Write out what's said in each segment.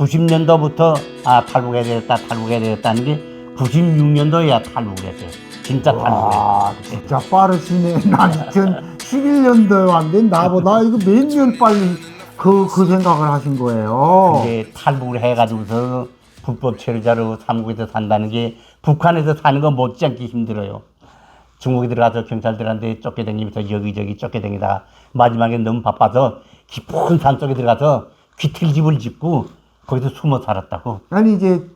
90년도부터 탈북해야 되겠다 하는 게 96년도에야 탈북을 했어요. 진짜 와, 탈북을 진짜 빠르시네. 난 2011년도에 왔는데 나보다 이거 몇 년 빨리 그 생각을 하신 거예요. 이제 탈북을 해가지고서 불법 체류자로 삼국에서 산다는 게 북한에서 사는 거 못지않게 힘들어요. 중국에 들어가서 경찰들한테 쫓겨다니면서 여기저기 쫓겨다니다가 마지막에 너무 바빠서 깊은 산 속에 들어가서 귀틀집을 짓고 거기서 숨어 살았다고. 아니 이제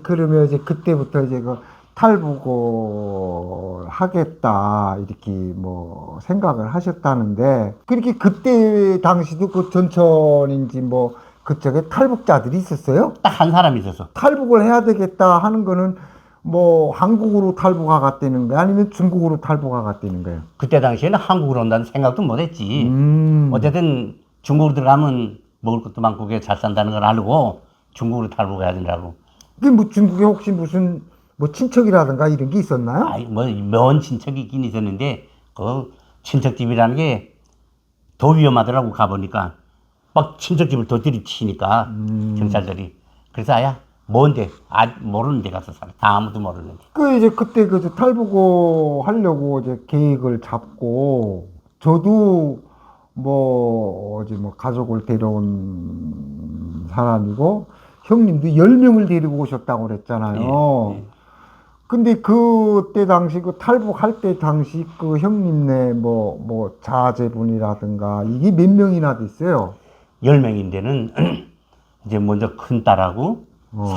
그러면 이제 그때부터 이제 그 탈북을 하겠다 이렇게 뭐 생각을 하셨다는데 그렇게 그때 당시도 그 전천인지 뭐 그쪽에 탈북자들이 있었어요? 딱 한 사람이 있었어. 탈북을 해야 되겠다 하는 거는 뭐 한국으로 탈북하겠다는 거야 아니면 중국으로 탈북하겠다는 거예요? 그때 당시에는 한국으로 온다는 생각도 못 했지. 어쨌든 중국으로 들어가면 먹을 것도 많고 그게 잘 산다는 걸 알고 중국으로 탈북해야 된다고. 그게 뭐 중국에 혹시 무슨 뭐 친척이라든가 이런 게 있었나요? 아이, 먼 친척이 있긴 있었는데, 그 친척집이라는 게 더 위험하더라고, 가보니까. 막 친척집을 더 들이치니까, 경찰들이. 그래서 뭔데? 모르는 데 가서 살아. 아무도 모르는데. 그 이제 그때 그 탈북을 하려고 이제 계획을 잡고 저도 뭐 어제 뭐 가족을 데려온 사람이고 형님도 10명을 데리고 오셨다고 그랬잖아요. 예. 근데 그때 당시 그 탈북할 때 당시 그 형님네 뭐 자제분이라든가 이게 몇 명이나 됐어요? 10명인데는, 이제 먼저 큰 딸하고,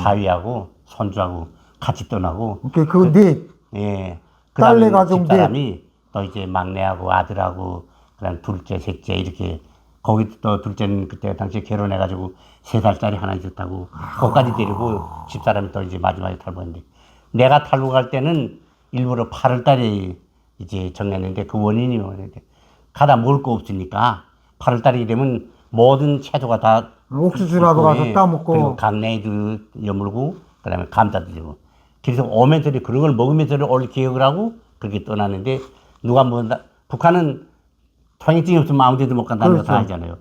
사위하고, 손주하고 같이 떠나고, 그 넷, 예. 딸네 그다음에 가족 집사람이 또 이제 막내하고 아들하고 그다음 둘째, 셋째 이렇게 거기 또 둘째는 그때 당시에 결혼해가지고 3살짜리 하나 있었다고 그것까지 데리고 집사람이 또 이제 마지막에 탈북했는데 내가 탈북할 때는 일부러 8월달에 이제 정했는데 그 원인이 뭐냐면 가다 먹을 거 없으니까 8월달이 되면 모든 채소가 다 옥수수라도 가서 따먹고 그리고 강냉이도 여물고 그다음에 감자도 주고 그래서 오면서 그런 걸 먹으면서 올 기억을 하고 그렇게 떠나는데 누가 뭐 북한은 통행증이 없으면 아무 데도 못 간다는 거 다 알잖아요.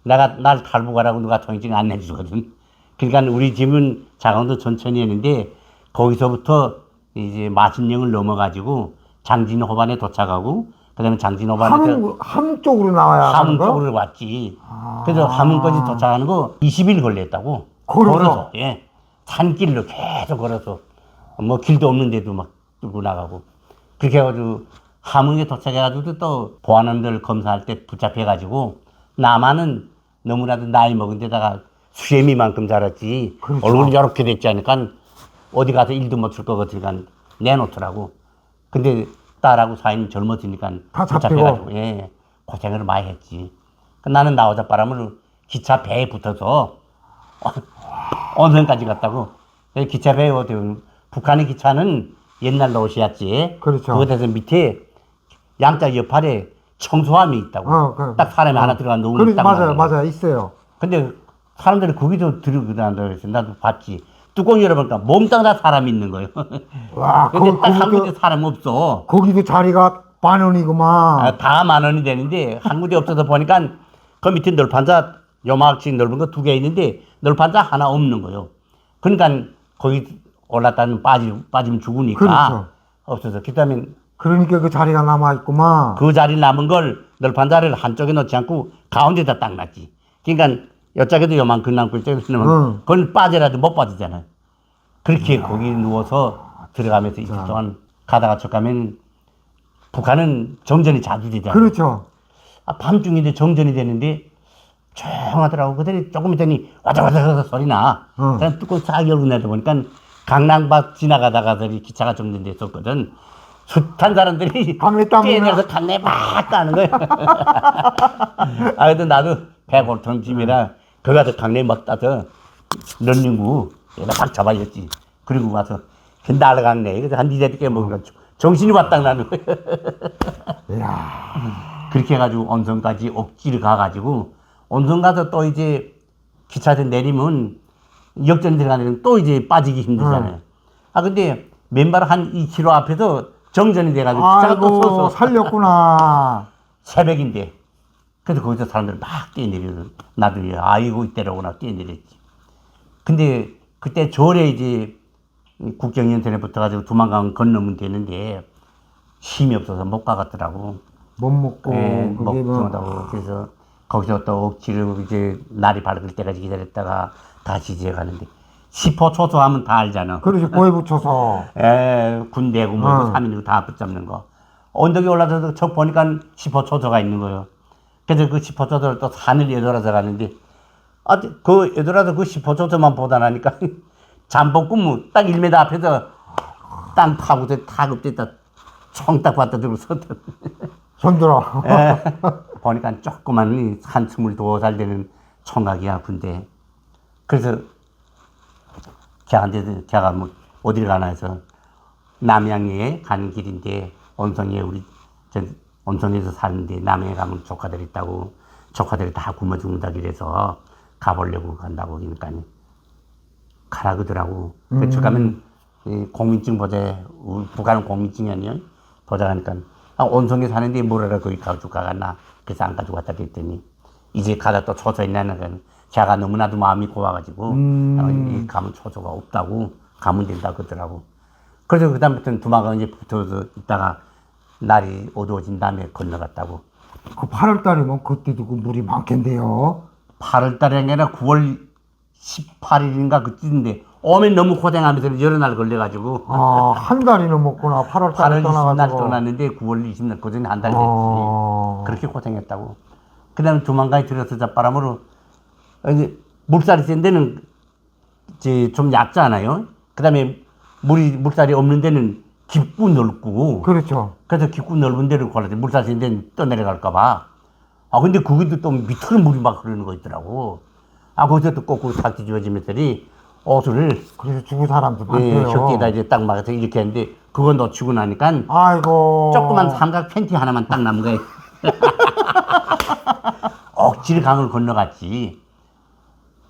날 탈북하라고 누가 통행증 안 내주거든. 그러니까 우리 집은 자강도 천천히 했는데 거기서부터 이제 마신령을 넘어가지고 장진호반에 도착하고 그다음에 장진호반에서 함 쪽으로 나와야 하는 함 거? 쪽으로 왔지. 그래서 함흥까지 도착하는 거 20일 걸렸다고. 걸어서? 예. 산길로 계속 걸어서. 뭐 길도 없는데도 막 뚫고 나가고. 그렇게 해가지고 함흥에 도착해가지고 또 보안원들 검사할 때 붙잡혀가지고 나만은 너무나도 나이 먹은 데다가 수염이만큼 자랐지. 그렇죠. 얼굴이 이렇게 됐지 않으니까 어디 가서 일도 못 줄 거거든요. 내놓더라고. 근데 딸하고 사이는 젊었으니까 다 잡히고. 붙잡혀가지고 예, 고생을 많이 했지. 나는 나오자 바람을 기차 배에 붙어서 온천까지 갔다고. 기차 배에 어디면 북한의 기차는 옛날 노시였지. 그렇죠. 그것에서 밑에 양자 옆팔에 청소함이 있다고. 딱 사람이 하나 들어가 누우면 딱 맞아요, 있어요. 근데 사람들이 거기도 들고 다닌다고 해서 나도 봤지. 뚜껑 열어보니까 몽땅 다 사람이 있는 거예요. 와, 근데 딱 한 군데 사람 없어. 거기도 자리가 10,000원이구만. 다 10,000원이 되는데 한 군데 없어서 보니까 그 밑에 널판자 요만치 넓은 거 2개 있는데 널판자 하나 없는 거예요. 그러니까 거기 올랐다면 빠지면 죽으니까 그렇죠. 없어서 그다음에 그러니까 그 자리가 남아있구만. 그 자리 남은 걸 널판자를 한쪽에 놓지 않고 가운데다 딱 놨지. 그러니까 여짝에도 요만큼 남고 이쪽에도 남고 그건 빠져라도 못 빠지잖아요. 그렇게 거기 누워서 들어가면서 이틀 동안 가다가 쭉 가면 북한은 정전이 자주 되잖아요. 그렇죠. 밤중인데 정전이 되는데 조용하더라고. 그들이 조금 있더니 와자와자 소리 나. 그냥 뚜껑 싹 열고 내다보니까 강남밖 지나가다가들이 기차가 정전됐었거든. 숱한 사람들이 뛰어내려서 강내 막 따는 거야. 그래도 나도 배고픈 집이라 거기 가서 강내 막 따서 런닝구 여기다 막 잡아줬지. 그리고 와서 날아갔네. 그래서 한 2대 꽤 먹으니까 정신이 왔다 나는 거야. 그렇게 해가지고 온성까지 억지로 가가지고 온성 가서 또 이제 기차에서 내리면 역전 들어가는 또 이제 빠지기 힘들잖아요. 근데 맨발 한 2km 앞에서 정전이 돼가지고 기차가 또 서서 살렸구나. 새벽인데 그래서 거기서 사람들 막 뛰어내리는 나도 아이고 이때라고나 뛰어내렸지. 근데 그때 절에 이제 국경연천에 붙어가지고 도망가면 건너면 되는데 힘이 없어서 못 가겠더라고. 못 먹고 못 그게 뭐 들어온다고. 그래서 거기서 또 억지로 이제 날이 밝을 때까지 기다렸다가 다시 이제 가는데 10호 초소하면 다 알잖아. 그렇지 고에 붙여서 군대고 뭐고 3인이고 다 붙잡는 거. 언덕에 올라서서 저 보니까 10호 초소가 있는 거예요. 그래서 그 10호 초소를 또 산을 여돌아서 가는데 그 여돌아서 그 10호 초소만 보다 나니까 잠복 근무 딱 1m 앞에서 땅 파고서 타급됐다 총 딱 받다 들고 섰다. 손들어. 보니까 조그만 한 22살 되는 총각이야 군대. 그래서 걔가 뭐 어딜 가나 해서 남양에 가는 길인데 온성에 우리 온성에서 사는데 남양에 가면 조카들 있다고 조카들이 다 굶어 죽는다 그래서 가보려고 간다고 그러니까 가라 그러더라고. 그쪽 가면 공민증 보자. 북한은 공민증이 아니야. 보자 하니까 온성에 사는데 뭐라라 거기 가지고 가갔나. 그래서 안 가지고 왔다 그랬더니 이제 가다 또 초소 있나는 걔가 너무나도 마음이 고와가지고 가면 초소가 없다고 가면 된다 그러더라고. 그래서 그 다음부터는 도망가 이제 붙어서 있다가 날이 어두워진 다음에 건너갔다고. 그 8월 달이면 그때도 그 물이 많겠는데요. 8월 달이 아니라 9월 18일인가 그때인데 오면 너무 고생하면서 여러 날 걸려가지고 한 달이 넘었구나. 8월 달에 8월 20날 떠나가지고. 떠났는데 9월 20날 고전에 한 달 됐지. 그렇게 고생했다고. 그 다음에 두만강에 들어서 잡바람으로 물살이 센 데는 이제 좀 얕잖아요. 그 다음에 물살이 없는 데는 깊고 넓고. 그렇죠. 그래서 깊고 넓은 데를 골라서 물살이 센 데는 떠내려갈까봐. 근데 거기도 또 밑으로 물이 막 흐르는 거 있더라고. 거기서 또 거꾸로 탁 뒤집어지면서리 옷을 그래서 죽은 사람도 많대요. 혁대에다 이제 딱 막아서 이렇게 했는데 그거 놓치고 나니까 아이고. 조그만 삼각 팬티 하나만 딱 남은 거예요. 억지로 강을 건너갔지.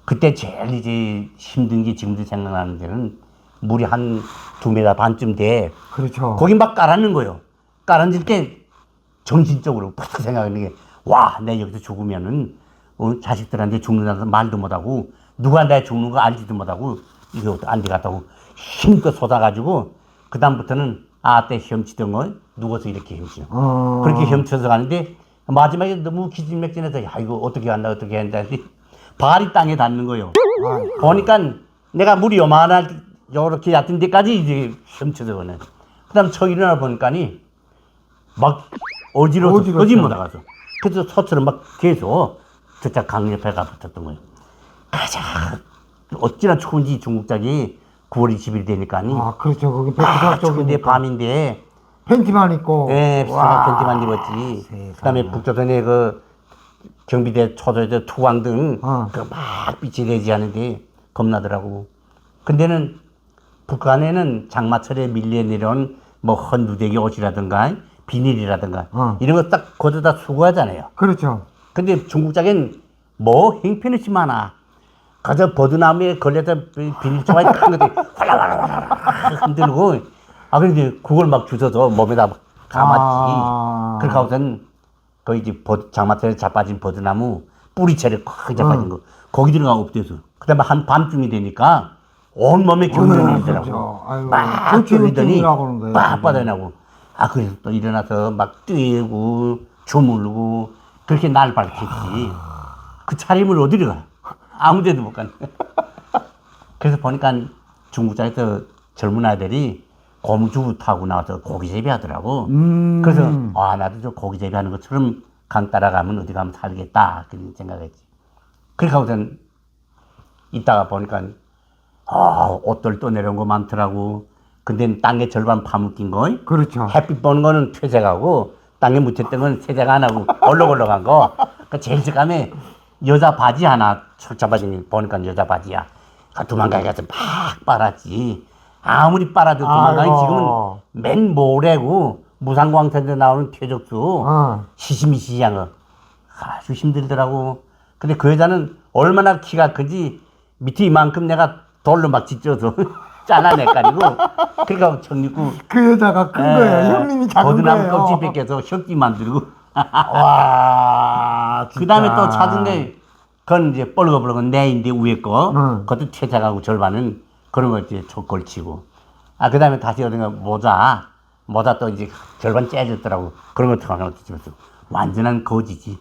그때 제일 이제 힘든 게 지금도 생각나는 데는 물이 한 2m 반쯤 돼. 그렇죠. 거기 막 깔아는 거예요. 깔아질 때 정신적으로 팍 생각하는 게 와, 내가 여기서 죽으면은 자식들한테 죽는다는 말도 못하고 누가 내 죽는 거 알지도 못하고 이거 안 되겠다고 힘껏 쏟아가지고 그 다음부터는 때 헤엄치던 거 누워서 이렇게 헤엄치는 그렇게 헤엄쳐서 가는데 마지막에 너무 기진맥진해서 야 이거 어떻게 한다 어떻게 한다 했는데 발이 땅에 닿는 거예요. 보니까 내가 물이 요만할 요렇게 얕은 데까지 이제 헤엄쳐서 가네. 그 다음 저 일어나 보니까니 막 어지러워서 끄지 못하가서 그래서 소처럼 막 계속 저차 강 옆에 가 붙었던 거예요. 가자. 어찌나 추운지 중국장이 9월 20일 되니까니. 그렇죠. 거기 백두산 쪽인데 추운데 밤인데. 팬티만 입고. 예, 팬티만 입었지. 그 다음에 북조선에 그 경비대 초조대 투광등 막 빛이 내지 하는데 겁나더라고. 근데는 북한에는 장마철에 밀려 내려온 뭐 헌두대기 옷이라든가 비닐이라든가 이런 거 딱 거기다 수거하잖아요. 그렇죠. 근데 중국장엔 뭐 형편없이 많아. 가서 버드나무에 걸려서 비닐 조각이 큰 것들이 활라활라활라 흔들고 근데 그걸 막 주워서 몸에다 감았지. 그렇게 하고선 그 이제 장마철에 자빠진 버드나무 뿌리채를 콱 자빠진 거 거기 들어가 없대서. 그 다음에 한 밤중이 되니까 온몸에 경련이 있더라고. 막 쫄리더니 막 빠져나고. 그래서 또 일어나서 막 뛰고 주물르고 그렇게 날 밝혔지. 그 차림을 어디로 가? 아무 데도 못 가네. 그래서 보니까 중국장에서 젊은 아들이 고무주부 타고 나와서 고기제비 하더라고. 그래서 나도 저 고기제비 하는 것처럼 강 따라가면 어디 가면 살겠다 그런 생각했지. 그렇게 하고선 이따가 보니까 옷들 또 내려온 거 많더라고. 근데 땅에 절반 파묻힌 거. 그렇죠. 햇빛 보는 거는 퇴색하고 땅에 묻혔던 건 세제가 안 하고 얼룩얼룩한 거. 그 제일 색감에 여자 바지 하나 잡아진 게 보니까 여자 바지야. 두만강에 가서 막 빨았지. 아무리 빨아도 두만강이 지금은 맨 모래고 무상광탄에서 나오는 퇴적수 시시미시한 거. 아주 힘들더라고. 근데 그 여자는 얼마나 키가 크지 밑에 이만큼 내가 돌로 막 찢어서 잘라내가지고 그러니까 청립구 그 여자가 큰 거예요. 형님이 작은 거예요. 버드나무 껍질 벗겨서 혁기 만들고 와, 그 다음에 또 찾은 게 그건 이제 뻘거뻘건 내인데 위에 거, 응. 그것도 퇴장하고 절반은 그런 거 이제 걸치고. 아, 그 다음에 다시 어딘가 모자 또 이제 절반 째졌더라고. 그런 거 하나 뒤집었어. 완전한 거지지.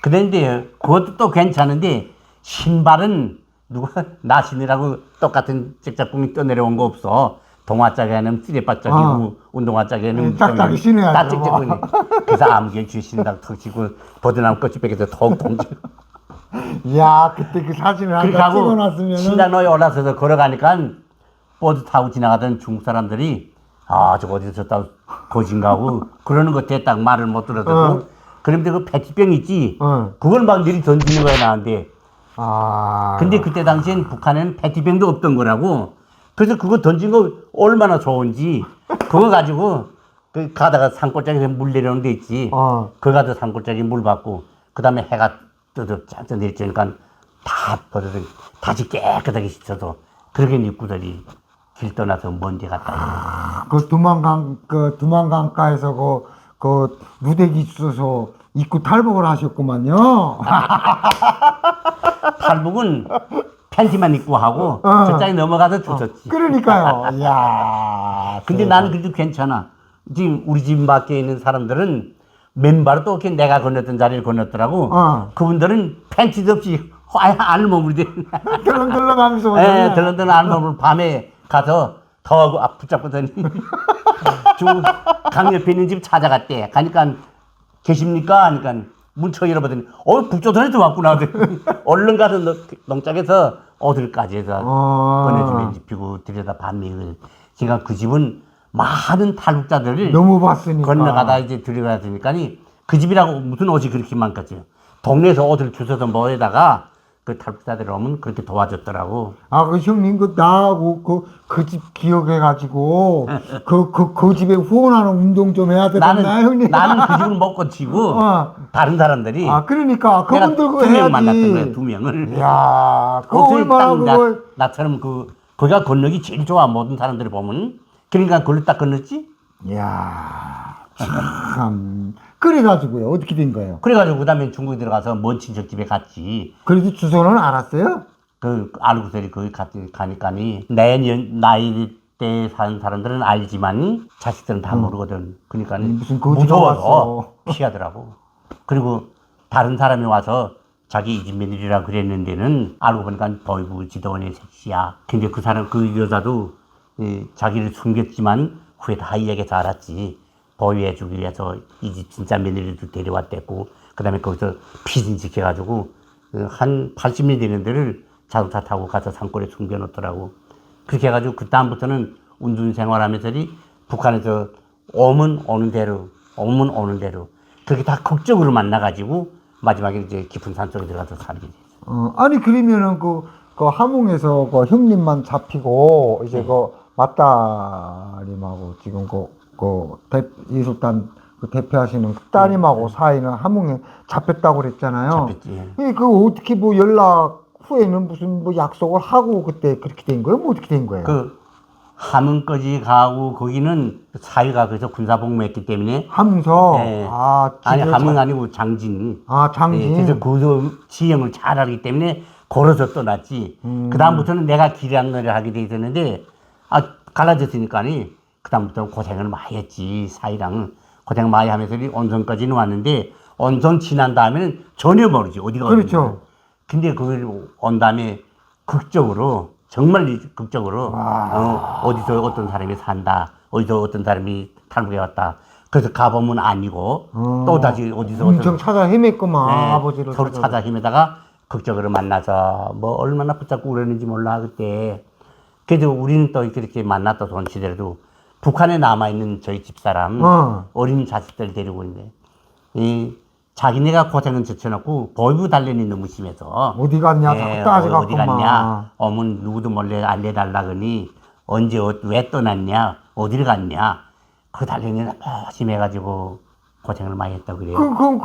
그런데 그것도 또 괜찮은데 신발은 누가 나 신으라고 똑같은 짝짝꿍이 떠내려온 거 없어. 동화짝에는 쓰레빠짝이고 운동화 짝에는 짝짝이 신어야죠. 딱 짝짝꿍이. 그래서 아무개 주신다고 턱 치고 버드나무 꽃이 뺏겨서 턱 던져. 이야, 그때 그 사진을 그렇게 한장 하고 찍어놨으면은. 신당로에 올라서서 걸어가니까 버드 타고 지나가던 중국 사람들이 아, 저 어디서 졌다 거진가 하고 그러는 것 같아. 딱 말을 못 들어도. 그런데 그 페티병 있지? 그걸 막 내리 던지는 거야, 나한테. 아. 근데 그때 당시엔 북한에는 페티병도 없던 거라고. 그래서 그거 던진 거 얼마나 좋은지. 그거 가지고 그 가다가 산골짜기에서 물 내려오는 데 있지. 그거 가서 산골짜기 물 받고 그 다음에 해가 뜨뜻 짠짠 내리쬐니까 다 버려서 다시 깨끗하게 씻어서 그렇게 입구들이 길 떠나서 먼 데 갔다. 그 두만강가에서 그 무대기 있어서 입구 탈북을 하셨구만요. 탈북은 팬티만 입고 하고 저짝에 넘어가서 주셨지. 그러니까요. 이야. 근데 나는 그래도 괜찮아. 지금 우리 집 밖에 있는 사람들은 맨발로 또 이렇게 내가 건넜던 자리를 건넜더라고. 그분들은 팬티도 없이 알몸으로 돼. 덜렁덜렁하면서. 예, 덜렁덜렁 알몸으로 밤에 가서 더하고 붙잡고더니 중국 강 옆에 있는 집 찾아갔대. 가니까 계십니까? 하니까 문쳐 열어보더니 북조선에서 왔구나. 얼른 가서 농장에서 어들까지 해서 꺼내주면 집히고 들여다 봤네. 제가 그 집은 많은 탈북자들을 너무 봤으니까. 건너가다 이제 들여가니까 그 집이라고 무슨 옷이 그렇게 많겠지. 동네에서 옷을 주워서 뭐에다가 그 탈북자들 오면 그렇게 도와줬더라고. 아, 그 형님, 나하고 그 집 기억해가지고, 그 집에 후원하는 운동 좀 해야 되겠나, 형님? 나는 그 집을 못 고치고, 다른 사람들이. 아, 그러니까, 그분들 그거 2명 해야지. 만났던 거야, 2명을. 이야, 그 얼마나 그걸. 나처럼 거기가 건너기 제일 좋아, 모든 사람들이 보면. 그러니까 그걸 딱 건넜지? 이야, 참. 그래가지고요, 어떻게 된 거예요? 그래가지고 그 다음에 중국에 들어가서 먼 친척 집에 갔지. 그래도 주소는 알았어요? 알고서리 거기 가니까니 내 나이 때 사는 사람들은 알지만 자식들은 다 모르거든. 그러니까 무슨 거지가 왔어. 피하더라고. 그리고 다른 사람이 와서 자기 이 집 며느리라 그랬는 데는 알고 보니까 보이부 지도원의 색시야. 근데 그 사람 그 여자도 자기를 숨겼지만 후에 다 이야기해서 알았지. 보유해주기 위해서 이 집 진짜 며느리도 데려왔댔고 그 다음에 거기서 피신 지켜가지고 한 80년 되는 데를 자동차 타고 가서 산골에 숨겨놓더라고. 그렇게 해가지고 그 다음부터는 운둔 생활하면서리 북한에서 오면 오는 대로 그렇게 다 극적으로 만나가지고 마지막에 이제 깊은 산속에 들어가서 살게 됐어. 아니, 그러면은 그 함흥에서 그 형님만 잡히고 이제 그 맏따님하고 지금 이술단 그 대표하시는 따님하고 사이는 함흥에 잡혔다고 그랬잖아요. 잡혔지. 그 어떻게 뭐 연락 후에는 무슨 뭐 약속을 하고 그때 그렇게 된 거예요? 뭐 어떻게 된 거예요? 그 함흥까지 가고 거기는 사위가 그래서 군사복무했기 때문에 함흥서. 네. 아니 함흥 아니고 장진. 장진. 네, 그래서 그 지형을 잘 알기 때문에 걸어서 떠났지. 그 다음부터는 내가 길양을 하게 돼 있었는데 갈라졌으니까니 그 다음부터 고생을 많이 했지. 사위랑 고생 많이 하면서 온선까지는 왔는데 온선 지난 다음에는 전혀 모르지 어디가 그렇죠. 어딘지. 근데 그걸 온 다음에 극적으로 정말 극적으로 어디서 어떤 사람이 산다, 어디서 어떤 사람이 탈북해 왔다. 그래서 가보면 아니고 또 다시 어디서 엄청 찾아 헤맸구만. 네, 아버지를 서로 찾아 헤매다가 극적으로 만나서 뭐 얼마나 붙잡고 그랬는지 몰라 그때. 그래도 우리는 또 이렇게 만났다 돈치더라도 북한에 남아있는 저희 집사람 어린 자식들 데리고 있는데 자기네가 고생은 제쳐놓고 보이부 단련이 너무 심해서 어디 갔냐 자꾸 따지고 어디 갔냐 오면 누구도 몰래 알려달라더니 언제 왜 떠났냐 어디를 갔냐 그 단련이 너무 심해가지고 고생을 많이 했다고 그래요. 그러면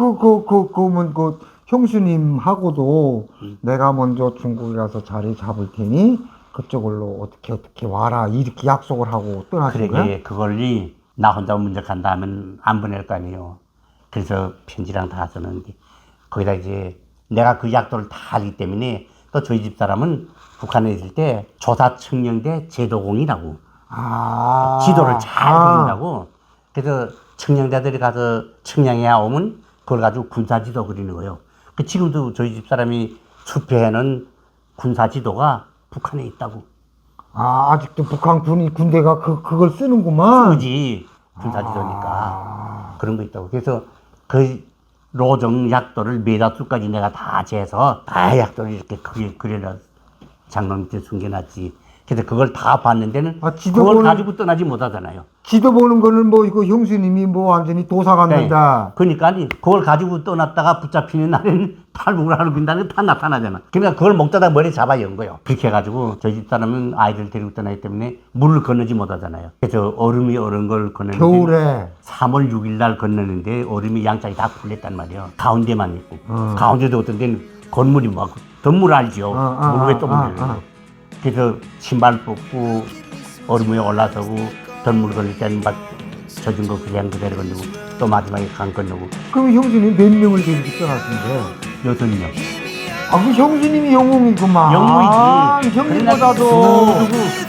형수님하고도 내가 먼저 중국에 가서 자리 잡을 테니 그쪽으로 어떻게 와라 이렇게 약속을 하고 떠나신 거야? 그러게 그걸 나 혼자 먼저 간다 하면 안 보낼 거 아니에요. 그래서 편지랑 다 썼는데 거기다 이제 내가 그 약도를 다 알기 때문에 또 저희 집 사람은 북한에 있을 때 조사청령대 제도공이라고 아. 지도를 잘 그린다고. 그래서 청량자들이 가서 청량에 오면 그걸 가지고 군사지도 그리는 거예요. 지금도 저희 집 사람이 수표해놓은 군사지도가 북한에 있다고. 아, 아직도 북한 군대가 그걸 쓰는구만. 쓰지, 군사지도니까. 그런 거 있다고. 그래서 그 로정 약도를 메다수까지 내가 다 재서 다 약도를 이렇게 크게 그려놔 장롱 밑에 숨겨놨지. 그래서 그걸 다 봤는데는 아, 지도 그걸 보는- 가지고 떠나지 못하잖아요. 지도 보는 거는 뭐 이거 형수님이 뭐 완전히 도사 같는다. 그러니까 아니 그걸 가지고 떠났다가 붙잡히는 날에는 탈북을 하러 빈다는 다 나타나잖아. 그러니까 그걸 먹다가 머리 잡아 연 거예요. 그렇게 해가지고 저희 집 사람은 아이들 데리고 떠나기 때문에 물을 건너지 못하잖아요. 그래서 얼음이 얼은 걸 건너는데 겨울에 3월 6일 날 건너는데 얼음이 양쪽이 다 풀렸단 말이에요. 가운데만 있고 가운데도 어떤 데는 건물이 막 덤물 알죠. 물 위에 또 물려요. 그래서 신발 벗고 얼음 위에 올라서고 덤물 걸릴 때는 막 젖은 거 그냥 그대로 건너고 또 마지막에 강 건너고. 그럼 형수님 몇 명을 데리고 떠났는데? 6명. 아, 그 형수님이 영웅이구만. 영웅이지. 형님보다도. 그러고